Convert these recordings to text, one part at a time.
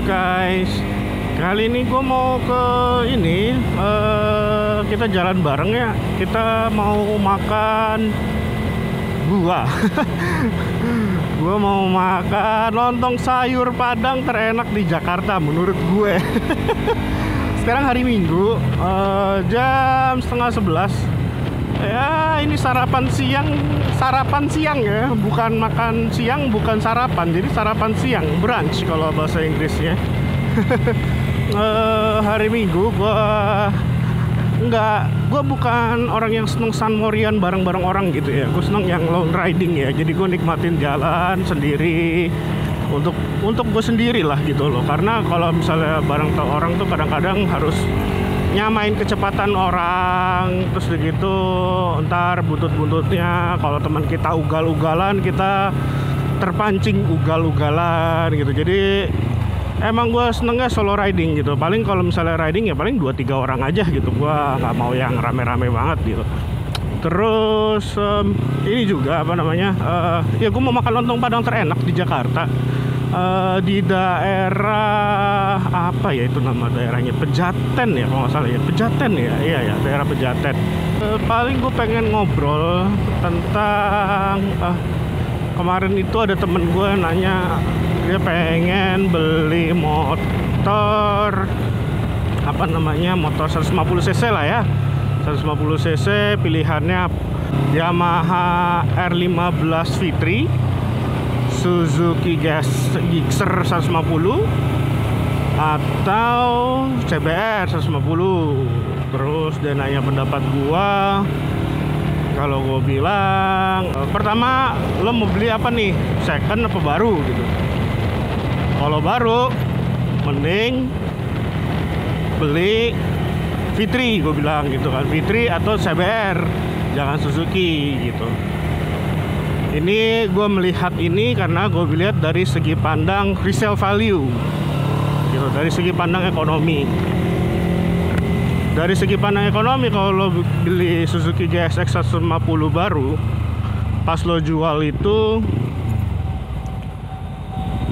guys. Kali ini gue mau ke ini, kita jalan bareng ya. Kita mau makan buah. Gue mau makan lontong sayur Padang terenak di Jakarta menurut gue. Sekarang hari Minggu, jam 10:30. Ya ini sarapan siang ya, bukan makan siang, bukan sarapan, jadi sarapan siang, brunch kalau bahasa Inggrisnya. Hari Minggu gue bukan orang yang seneng sunmorian bareng-bareng orang gitu ya. Gue seneng yang lone riding ya, jadi gue nikmatin jalan sendiri untuk gue sendiri lah gitu loh. Karena kalau misalnya bareng orang tuh kadang-kadang harus nyamain kecepatan orang, terus begitu ntar buntut-buntutnya kalau teman kita ugal-ugalan, kita terpancing ugal-ugalan gitu. Jadi emang gue senengnya solo riding gitu. Paling kalau misalnya riding ya paling 2-3 orang aja gitu. Gue nggak mau yang rame-rame banget gitu. Terus ini juga apa namanya, ya gue mau makan lontong Padang terenak di Jakarta. Di daerah apa ya itu nama daerahnya, Pejaten ya kalau nggak salah ya, Pejaten ya, iya ya, daerah Pejaten. Paling gue pengen ngobrol tentang kemarin itu ada temen gue nanya dia pengen beli motor apa namanya, motor 150 cc lah ya, 150 cc pilihannya Yamaha R15 V3, Suzuki Gixxer 150 atau CBR 150. Terus dia nanya pendapat gua. Kalau gua bilang, pertama lo mau beli apa nih, second apa baru gitu. Kalau baru mending beli V3, gua bilang gitu kan, V3 atau CBR, jangan Suzuki gitu. Ini gue melihat ini karena gue lihat dari segi pandang resale value gitu, dari segi pandang ekonomi. Dari segi pandang ekonomi, kalau lo beli Suzuki GSX 150 baru, pas lo jual itu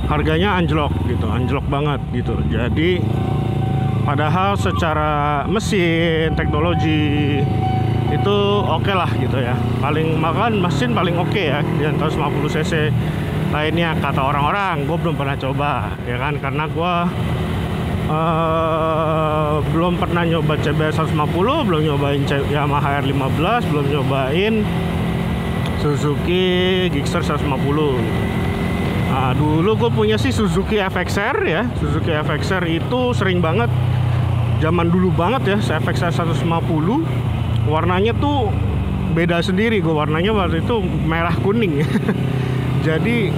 harganya anjlok gitu, anjlok banget gitu. Jadi padahal secara mesin, teknologi itu oke lah gitu ya, paling makan mesin paling oke ya di 150 cc. Lainnya kata orang-orang, gue belum pernah coba ya kan, karena gue belum pernah nyoba CBR 150, belum nyobain Yamaha R15, belum nyobain Suzuki Gixxer 150. Nah, dulu gue punya sih Suzuki FXR ya. Suzuki FXR itu sering banget, zaman dulu banget ya, FXR 150. Warnanya tuh beda sendiri. Gue warnanya waktu itu merah kuning. Jadi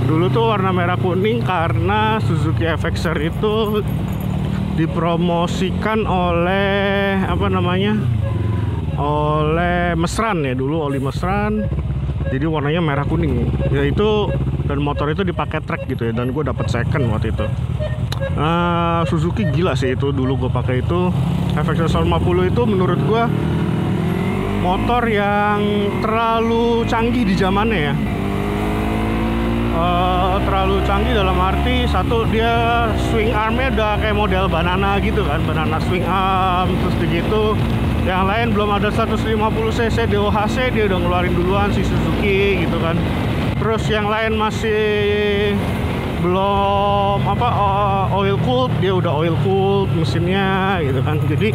dulu tuh warna merah kuning karena Suzuki FXR itu dipromosikan oleh apa namanya, oleh Mesran ya, dulu oli Mesran. Jadi warnanya merah kuning ya itu, dan motor itu dipakai trek gitu ya, dan gue dapat second waktu itu. Suzuki gila sih itu, dulu gue pakai itu FXR 150. Itu menurut gue motor yang terlalu canggih di zamannya ya. Terlalu canggih dalam arti, satu, dia swing armnya udah kayak model banana gitu kan, banana swing arm. Terus begitu yang lain belum ada 150 cc DOHC, dia udah ngeluarin duluan si Suzuki gitu kan. Terus yang lain masih belum apa, oil cooled, dia udah oil cooled mesinnya gitu kan. Jadi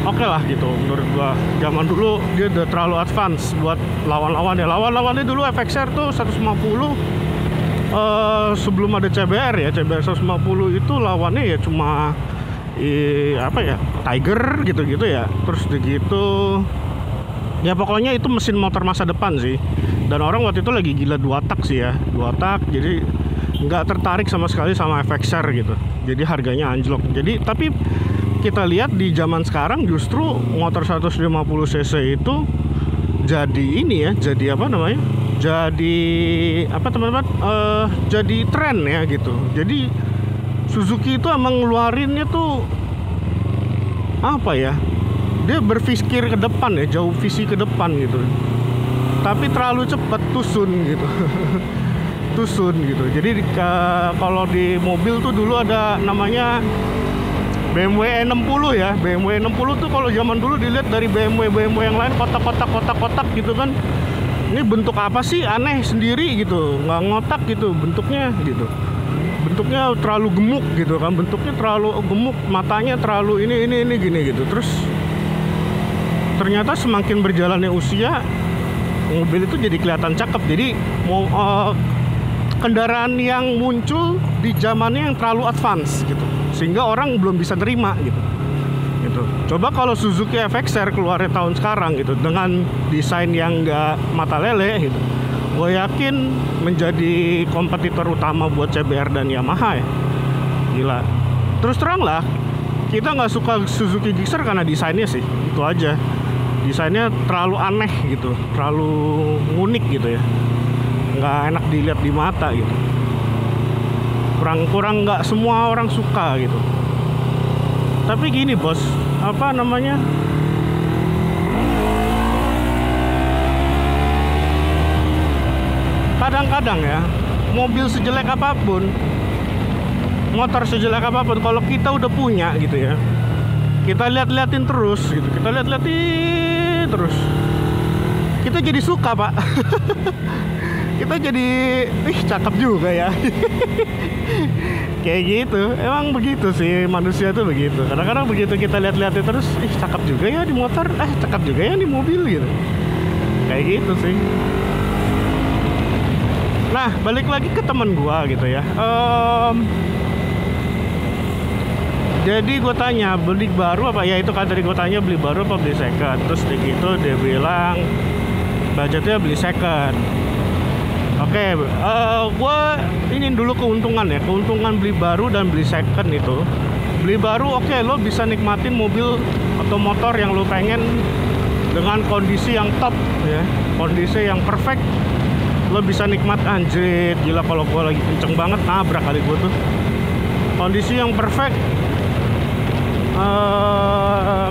oke lah gitu menurut gua. Zaman dulu dia udah terlalu advance buat lawan-lawannya. Lawan-lawannya dulu FXR tuh 150 sebelum ada CBR ya, CBR 150 itu lawannya ya cuma apa ya, Tiger gitu-gitu ya. Terus begitu ya, pokoknya itu mesin motor masa depan sih. Dan orang waktu itu lagi gila 2 tak sih ya, 2 tak. Jadi nggak tertarik sama sekali sama FXR gitu. Jadi harganya anjlok. Jadi tapi kita lihat di zaman sekarang justru motor 150 cc itu jadi ini ya, jadi apa namanya, jadi apa teman-teman, jadi tren ya gitu. Jadi Suzuki itu emang ngeluarinnya tuh apa ya, dia berpikir ke depan ya, jauh visi ke depan gitu. Tapi terlalu cepat tusun gitu. too soon gitu. Jadi kalau di mobil tuh dulu ada namanya BMW E60 ya. BMW E60 tuh kalau zaman dulu dilihat dari BMW yang lain kotak-kotak gitu kan. Ini bentuk apa sih, aneh sendiri gitu, nggak ngotak gitu bentuknya gitu. Bentuknya terlalu gemuk gitu kan, bentuknya terlalu gemuk, matanya terlalu ini gini gitu. Terus ternyata semakin berjalannya usia, mobil itu jadi kelihatan cakep. Jadi kendaraan yang muncul di zamannya yang terlalu advance gitu, sehingga orang belum bisa terima gitu. Coba kalau Suzuki FXR keluarnya tahun sekarang gitu dengan desain yang nggak mata lele gitu, gue yakin menjadi kompetitor utama buat CBR dan Yamaha ya. Gila. Terus terang lah, kita nggak suka Suzuki Gixxer karena desainnya sih, itu aja. Desainnya terlalu aneh gitu, terlalu unik gitu ya, nggak enak dilihat di mata gitu. Kurang nggak semua orang suka gitu. Tapi gini bos, apa namanya, kadang-kadang ya, mobil sejelek apapun, motor sejelek apapun, kalau kita udah punya gitu ya, kita lihat-liatin terus gitu, terus kita jadi suka pak. Kita jadi cakep juga ya. Kayak gitu, emang begitu sih, manusia tuh begitu. Kadang-kadang begitu kita lihat-liatin terus, cakep juga ya di motor, cakep juga ya di mobil gitu. Kayak gitu sih. Nah, balik lagi ke temen gua gitu ya. Jadi gue tanya, beli baru apa? Ya itu kan tadi gue tanya beli baru apa beli second. Terus gitu dia bilang budgetnya beli second. Oke, gue ini dulu keuntungan ya, keuntungan beli baru dan beli second itu. Beli baru oke, lo bisa nikmatin mobil atau motor yang lo pengen dengan kondisi yang top ya, kondisi yang perfect. Lo bisa nikmat, anjir gila kalau gue lagi kenceng banget nabrak kali gue tuh. Kondisi yang perfect,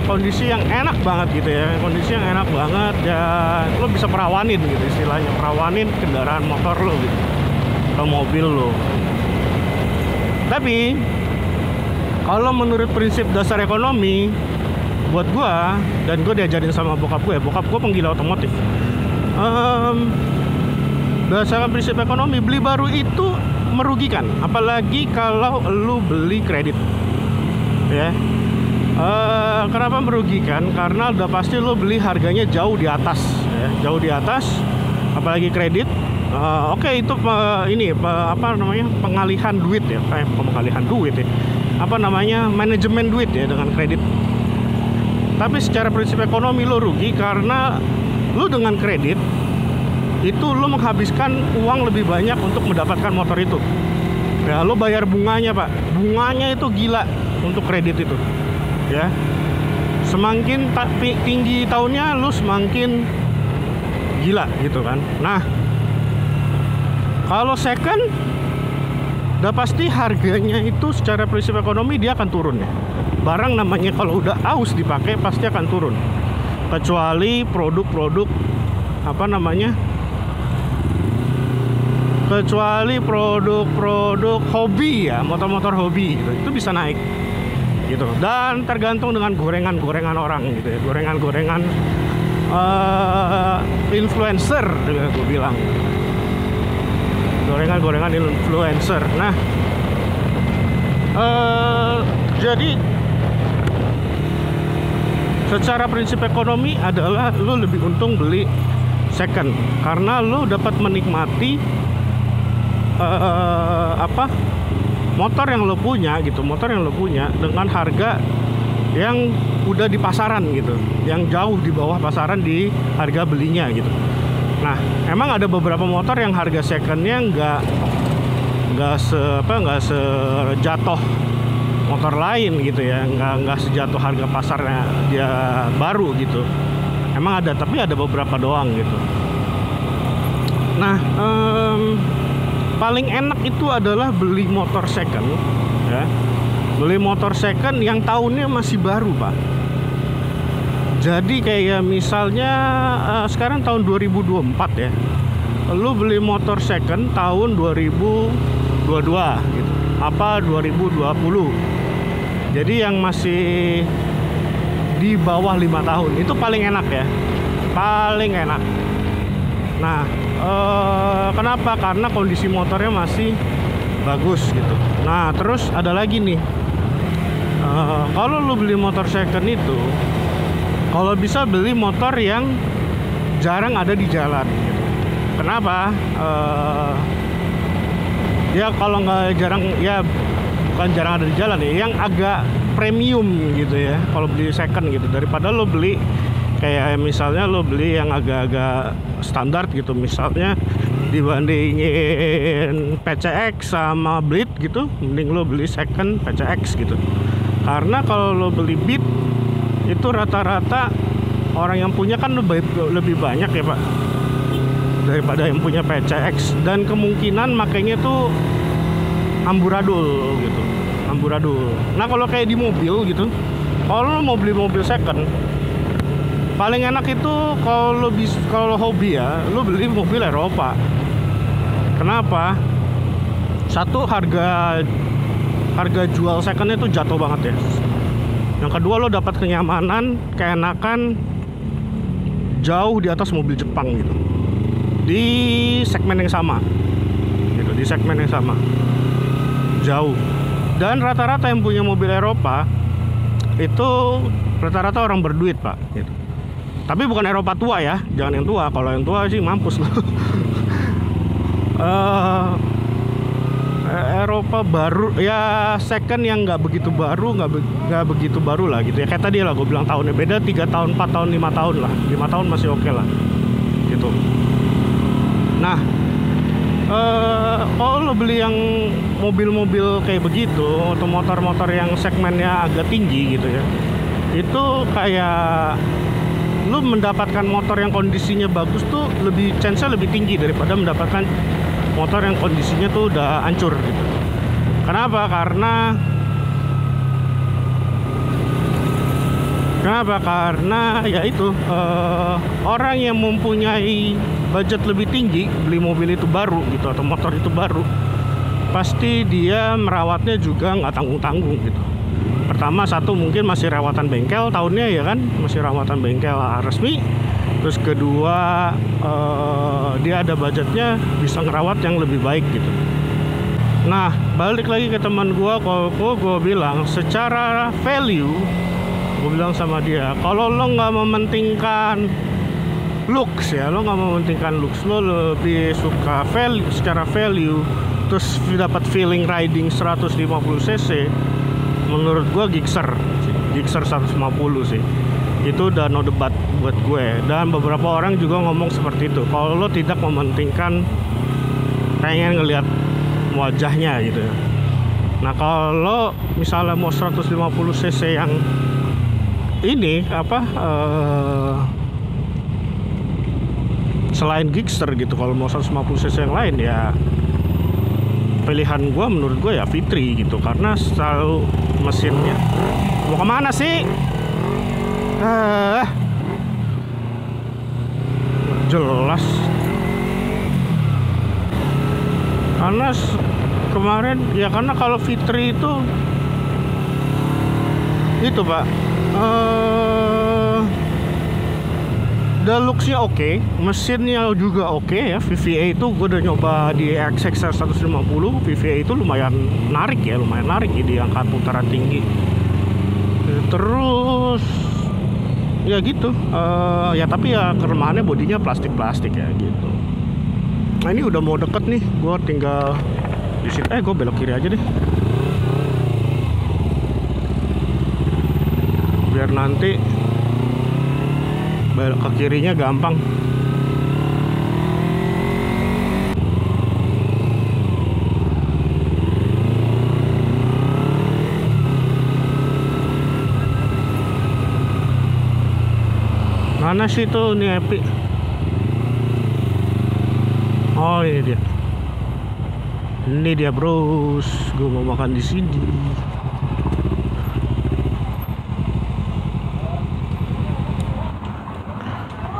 kondisi yang enak banget gitu ya, kondisi yang enak banget ya, lo bisa perawanin gitu istilahnya, perawanin kendaraan motor lo gitu atau mobil lo. Tapi kalau menurut prinsip dasar ekonomi buat gua, dan gue diajarin sama bokap gue penggila otomotif, berdasarkan prinsip ekonomi, beli baru itu merugikan, apalagi kalau lu beli kredit ya. Kenapa merugikan? Karena udah pasti lo beli harganya jauh di atas ya, jauh di atas, apalagi kredit. Oke, itu apa namanya, pengalihan duit ya, pengalihan duit ya, apa namanya, manajemen duit ya dengan kredit. Tapi secara prinsip ekonomi lo rugi karena lo dengan kredit itu lo menghabiskan uang lebih banyak untuk mendapatkan motor itu ya. Lo bayar bunganya pak, bunganya itu gila untuk kredit itu ya. Semakin tinggi tahunnya lu semakin gila gitu kan. Nah, kalau second udah pasti harganya itu secara prinsip ekonomi dia akan turun ya. Barang namanya kalau udah aus dipakai pasti akan turun, kecuali produk-produk apa namanya, kecuali produk-produk hobi ya, motor-motor hobi gitu, itu bisa naik gitu. Dan tergantung dengan gorengan-gorengan orang gitu ya, gorengan-gorengan influencer juga gue bilang, gorengan-gorengan influencer. Nah, jadi secara prinsip ekonomi adalah lo lebih untung beli second karena lo dapat menikmati motor yang lo punya gitu, motor yang lo punya dengan harga yang udah di pasaran gitu, yang jauh di bawah pasaran di harga belinya gitu. Nah, emang ada beberapa motor yang harga secondnya nggak sejatuh motor lain gitu ya, nggak sejatuh harga pasarnya dia baru gitu. Emang ada, tapi ada beberapa doang gitu. Nah, paling enak itu adalah beli motor second ya. Beli motor second yang tahunnya masih baru pak. Jadi kayak misalnya sekarang tahun 2024 ya, lu beli motor second tahun 2022 gitu, apa 2020. Jadi yang masih di bawah 5 tahun itu paling enak ya, paling enak. Nah, kenapa? Karena kondisi motornya masih bagus gitu. Nah, terus ada lagi nih, kalau lu beli motor second itu, kalau bisa beli motor yang jarang ada di jalan gitu. Kenapa? Ya kalau nggak jarang, ya bukan jarang ada di jalan ya, yang agak premium gitu ya kalau beli second gitu, daripada lo beli kayak misalnya lo beli yang agak-agak standar gitu, misalnya dibandingin PCX sama Beat gitu, mending lo beli second PCX gitu. Karena kalau lo beli Beat itu rata-rata orang yang punya kan lebih banyak ya Pak daripada yang punya PCX, dan kemungkinan makanya tuh amburadul gitu, amburadul. Nah kalau kayak di mobil gitu, kalau lo mau beli mobil second, paling enak itu kalau hobi ya, lo beli mobil Eropa. Kenapa? Satu, harga jual secondnya itu jatuh banget ya. Yang kedua, lo dapat kenyamanan, keenakan jauh di atas mobil Jepang gitu, di segmen yang sama gitu, di segmen yang sama jauh. Dan rata-rata yang punya mobil Eropa itu rata-rata orang berduit Pak gitu. Tapi bukan Eropa tua ya, jangan yang tua. Kalau yang tua sih mampus loh. Eropa baru ya, second yang nggak begitu baru, nggak begitu baru lah gitu ya. Kayak tadi lah gue bilang tahunnya beda, 3 tahun, 4 tahun, 5 tahun lah. 5 tahun masih oke lah gitu. Nah, kalau lo beli yang mobil-mobil kayak begitu, atau motor-motor yang segmennya agak tinggi gitu ya, itu kayak lo mendapatkan motor yang kondisinya bagus tuh chance-nya lebih tinggi daripada mendapatkan motor yang kondisinya tuh udah hancur gitu. Kenapa? Karena ya itu, orang yang mempunyai budget lebih tinggi beli mobil itu baru gitu, atau motor itu baru, pasti dia merawatnya juga nggak tanggung-tanggung gitu. Pertama, satu mungkin masih rawatan bengkel tahunnya ya kan, masih rawatan bengkel resmi. Terus kedua, dia ada budgetnya, bisa ngerawat yang lebih baik gitu. Nah, balik lagi ke teman gue, kalau gue bilang secara value, gue bilang sama dia, kalau lo nggak mementingkan looks ya, lo nggak mementingkan looks, lo lebih suka value, secara value, terus dapat feeling riding 150 cc, menurut gue Gixxer 150 sih, itu udah no debat buat gue. Dan beberapa orang juga ngomong seperti itu, kalau lo tidak mementingkan pengen ngelihat wajahnya gitu ya. Nah kalau misalnya mau 150 cc yang ini selain Gixxer gitu, kalau mau 150 cc yang lain ya pilihan gue, menurut gue ya Fitri gitu, karena selalu mesinnya. Mau kemana sih? Jelas. Karena kemarin ya, karena kalau Fitri itu Pak, looks-nya oke, mesinnya juga oke ya. VVA itu gue udah nyoba di XXR 150, VVA itu lumayan narik ya, di angka putaran tinggi. Terus ya gitu, ya tapi ya kelemahannya bodinya plastik ya gitu. Nah ini udah mau deket nih, gue tinggal di sini. Gue belok kiri aja deh, biar nanti belok ke kirinya gampang. Mana sih tuh nih Epi? Oh ini dia. Ini dia bros, gue mau makan di sini.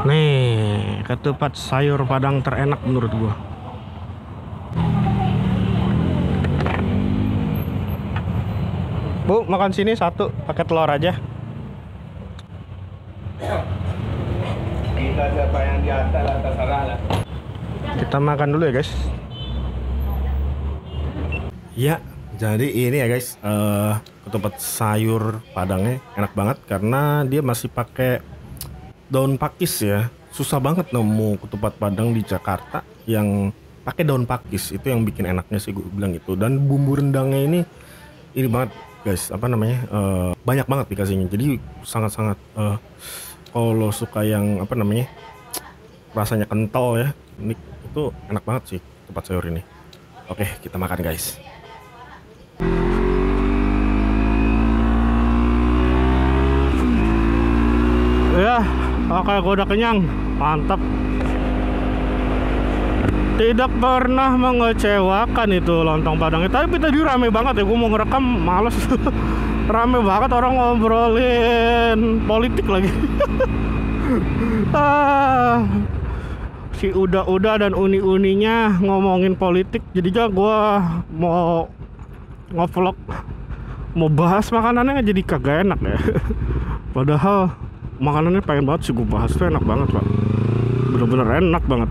Nih Ketupat sayur Padang terenak menurut gua. Bu, makan sini satu pakai telur aja. Kita siapa yang di atas lah, terserah lah. Kita makan dulu ya guys. Ya, jadi ini ya guys, ketupat sayur Padangnya enak banget karena dia masih pakai daun pakis ya. Susah banget nemu ketupat Padang di Jakarta yang pakai daun pakis, itu yang bikin enaknya sih gue bilang itu. Dan bumbu rendangnya ini banget guys, apa namanya, banyak banget dikasihnya, jadi sangat-sangat kalau suka yang apa namanya rasanya kental ya, ini itu enak banget sih ketupat sayur ini. Oke, kita makan guys. Ya, oke, gue udah kenyang, mantap. Tidak pernah mengecewakan itu lontong Padang. Tapi tadi rame banget ya, gue mau ngerekam males. Rame banget orang ngobrolin politik lagi. Si Uda-Uda dan uni-uninya ngomongin politik. Jadinya gue mau ngevlog, mau bahas makanannya jadi kagak enak ya. Padahal makanannya pengen banget sih gue bahas, tuh enak banget pak, bener-bener enak banget.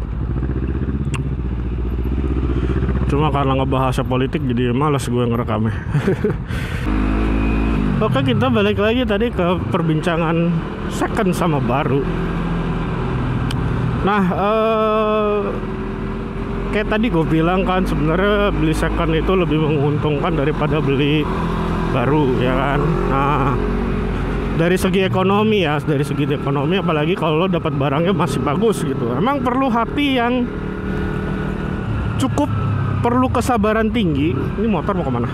Cuma karena ngebahasnya politik jadi malas gue ngerekamnya. Oke, kita balik lagi tadi ke perbincangan second sama baru. Nah, kayak tadi gue bilang kan, sebenarnya beli second itu lebih menguntungkan daripada beli baru ya kan. Nah, dari segi ekonomi ya, dari segi ekonomi, apalagi kalau lo dapat barangnya masih bagus gitu. Emang perlu hati yang cukup, perlu kesabaran tinggi. Ini motor mau kemana?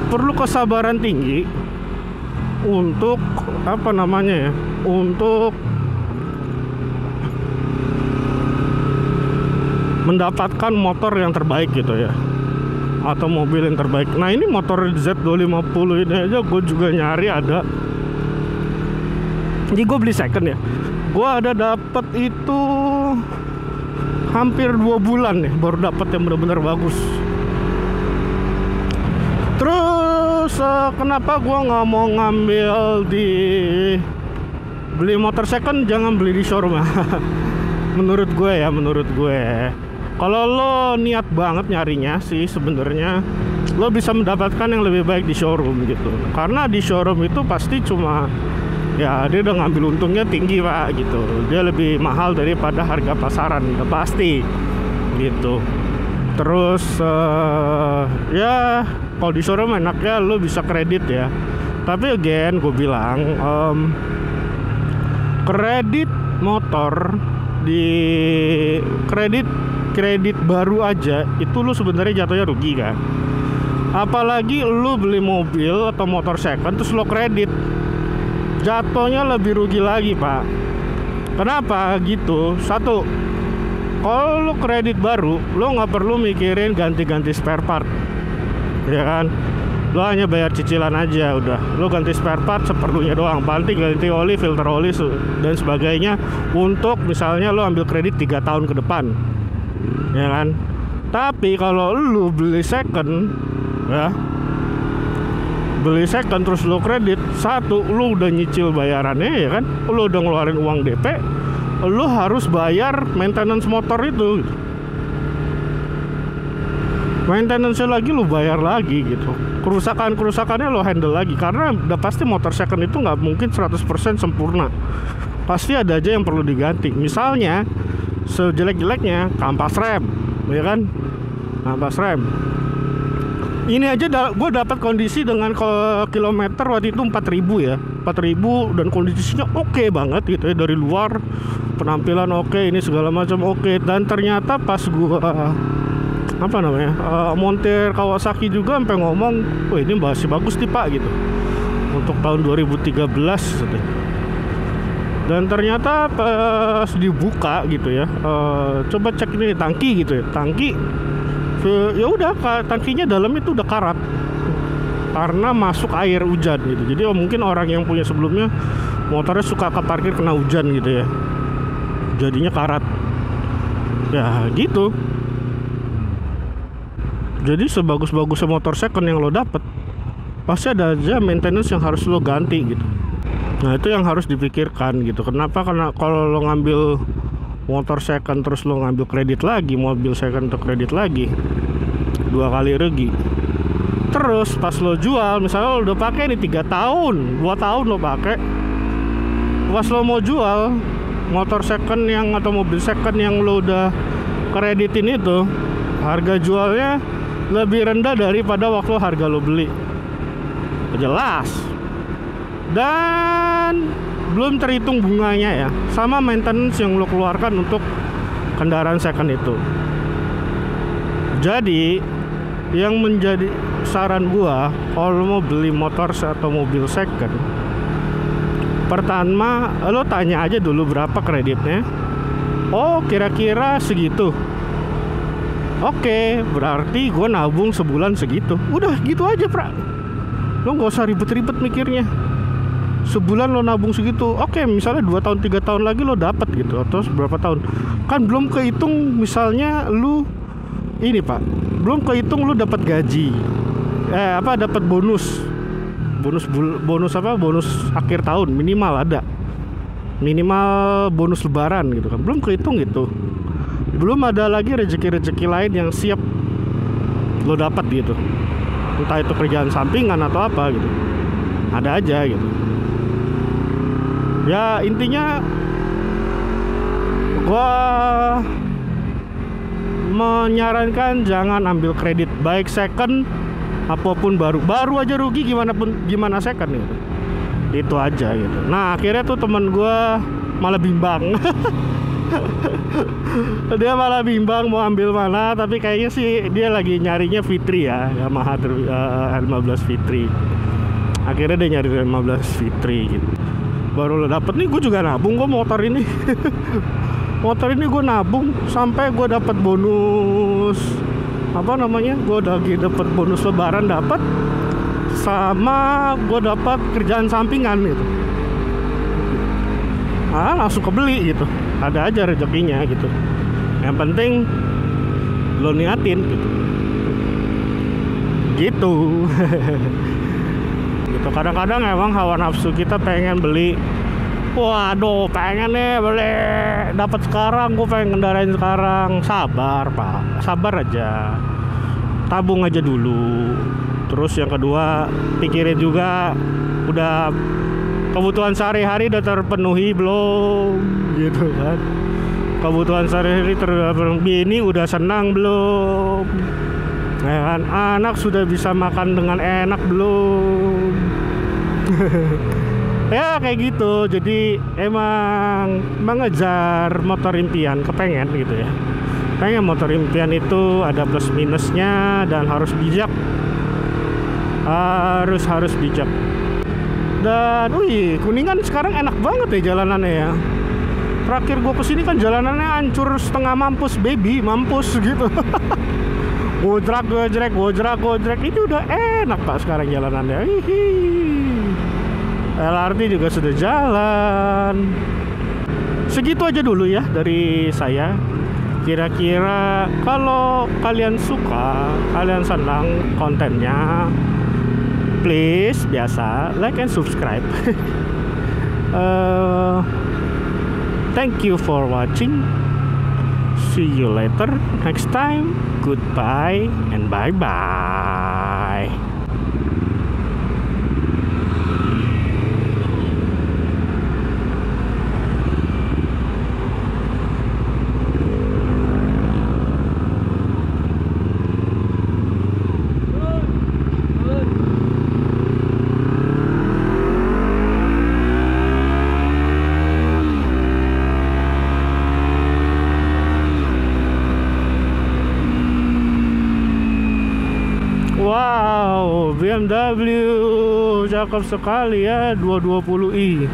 Perlu kesabaran tinggi untuk apa namanya ya, untuk mendapatkan motor yang terbaik gitu ya, atau mobil yang terbaik. Nah, ini motor Z250 ini aja gue juga nyari ada. Jadi gue beli second ya, gue ada dapet itu hampir 2 bulan nih baru dapet yang benar-benar bagus. Terus kenapa gue nggak mau ngambil di beli motor second, jangan beli di showroom. Menurut gue ya, menurut gue kalau lo niat banget nyarinya sih sebenarnya lo bisa mendapatkan yang lebih baik di showroom gitu. Karena di showroom itu pasti cuma ya dia udah ngambil untungnya tinggi pak gitu, dia lebih mahal daripada harga pasaran, udah pasti gitu. Terus ya kalau di showroom enaknya lo bisa kredit ya, tapi again gue bilang kredit motor di kredit baru aja itu lo sebenarnya jatuhnya rugi kan. Apalagi lo beli mobil atau motor second terus lo kredit, jatuhnya lebih rugi lagi pak. Kenapa gitu? Satu, kalau lo kredit baru lo nggak perlu mikirin ganti-ganti spare part ya kan, lo hanya bayar cicilan aja udah. Lo ganti spare part seperlunya doang, paling ganti oli, filter oli dan sebagainya, untuk misalnya lo ambil kredit 3 tahun ke depan ya kan. Tapi kalau lo beli second ya, beli second terus lo kredit, satu lo udah nyicil bayarannya ya kan, lo udah ngeluarin uang DP, lo harus bayar maintenance motor itu, maintenance lagi lo bayar lagi gitu. Kerusakannya lo handle lagi, karena udah pasti motor second itu nggak mungkin 100% sempurna, pasti ada aja yang perlu diganti. Misalnya sejelek-jeleknya kampas rem ya kan, kampas rem. Ini aja gue dapat kondisi dengan kilometer waktu itu 4.000 ya, 4.000 dan kondisinya oke banget gitu ya, dari luar penampilan oke, ini segala macam oke. Dan ternyata pas gue apa namanya montir Kawasaki juga sampai ngomong, wah ini masih bagus nih pak gitu untuk tahun 2013 gitu. Dan ternyata pas dibuka gitu ya, coba cek ini tangki gitu ya, tangki ya udah tangkinya dalam itu udah karat karena masuk air hujan gitu. Jadi mungkin orang yang punya sebelumnya motornya suka ke parkir kena hujan gitu ya. jadinya karat. Ya gitu. Jadi sebagus-bagusnya motor second yang lo dapet, pasti ada aja maintenance yang harus lo ganti gitu. Nah itu yang harus dipikirkan gitu. Kenapa? Karena kalau lo ngambil motor second terus lo ngambil kredit lagi, mobil second untuk kredit lagi, 2 kali rugi. Terus pas lo jual, misalnya lo udah pakai nih 3 tahun, 2 tahun lo pakai, pas lo mau jual motor second yang atau mobil second yang lo udah kreditin itu, harga jualnya lebih rendah daripada waktu harga lo beli. Jelas. Dan belum terhitung bunganya ya, sama maintenance yang lo keluarkan untuk kendaraan second itu. Jadi yang menjadi saran gua kalau mau beli motor atau mobil second, pertama lo tanya aja dulu berapa kreditnya. Oh kira-kira segitu. Oke, berarti gue nabung sebulan segitu. Udah gitu aja, Pra. Lo gak usah ribet-ribet mikirnya. Sebulan lo nabung segitu. Oke, misalnya 2 tahun 3 tahun lagi lo dapat gitu, atau berapa tahun. Kan belum kehitung misalnya lu ini, Pak. Belum kehitung lu dapat gaji. Dapat bonus. Bonus akhir tahun minimal ada. Minimal bonus lebaran gitu kan. Belum kehitung gitu. Belum ada lagi rezeki-rezeki lain yang siap lo dapat gitu. Entah itu kerjaan sampingan atau apa gitu. Ada aja gitu. Ya intinya gua menyarankan jangan ambil kredit, baik second apapun baru aja rugi gimana second gitu. Itu aja gitu. Nah akhirnya tuh teman gua malah bimbang. Dia malah bimbang mau ambil mana, tapi kayaknya sih dia lagi nyarinya Fitri ya, Yamaha R15 Fitri. Akhirnya dia nyari R15 Fitri gitu. Baru lo dapet nih, gue juga nabung gue motor ini. Motor ini gue nabung sampai gue dapat bonus gue lagi dapat bonus lebaran, dapat sama gue dapat kerjaan sampingan gitu. Langsung kebeli gitu. Ada aja rezekinya gitu. Yang penting lo niatin gitu. Gitu. Gitu. Kadang-kadang emang hawa nafsu kita pengen beli. Waduh, pengen nih beli, dapat sekarang, gue pengen kendarain sekarang. Sabar, Pak. Sabar aja. Tabung aja dulu. Terus yang kedua, pikirin juga udah kebutuhan sehari-hari udah terpenuhi belum, gitu kan. Kebutuhan sehari-hari bini udah senang belum, ya kan. Anak sudah bisa makan dengan enak belum. Ya kayak gitu. Jadi emang mengejar motor impian, kepengen gitu ya. Pengen motor impian itu ada plus minusnya dan harus bijak. Harus bijak. Dan Kuningan sekarang enak banget ya jalanannya ya. Terakhir gue kesini kan jalanannya hancur setengah mampus, baby, mampus gitu. Gojrak. Ini udah enak Pak sekarang jalanannya. LRT juga sudah jalan. Segitu aja dulu ya dari saya. Kira-kira kalau kalian suka, kalian senang kontennya, please biasa like and subscribe. Thank you for watching. See you later next time. Goodbye and bye bye. Wow, BMW cakep sekali ya, 220i.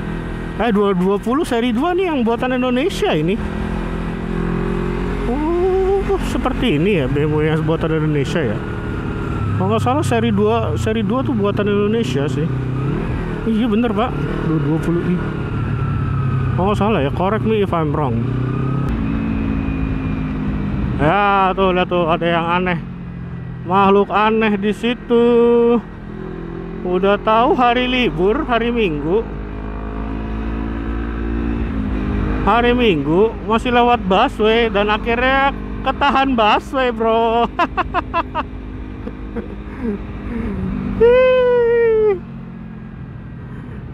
220 seri 2 nih yang buatan Indonesia ini. Seperti ini ya BMW yang buatan Indonesia ya. Kalau nggak salah seri 2 tuh buatan Indonesia sih. Iya bener Pak, 220i. Oh salah ya, correct me if I'm wrong. Ya tuh lihat tuh, ada yang aneh, makhluk aneh di situ. Udah tahu hari libur, hari Minggu. Hari Minggu masih lewat busway dan akhirnya ketahan busway, bro.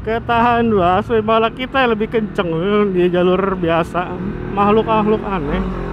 Ketahan busway, malah kita yang lebih kenceng di jalur biasa. Makhluk-makhluk aneh.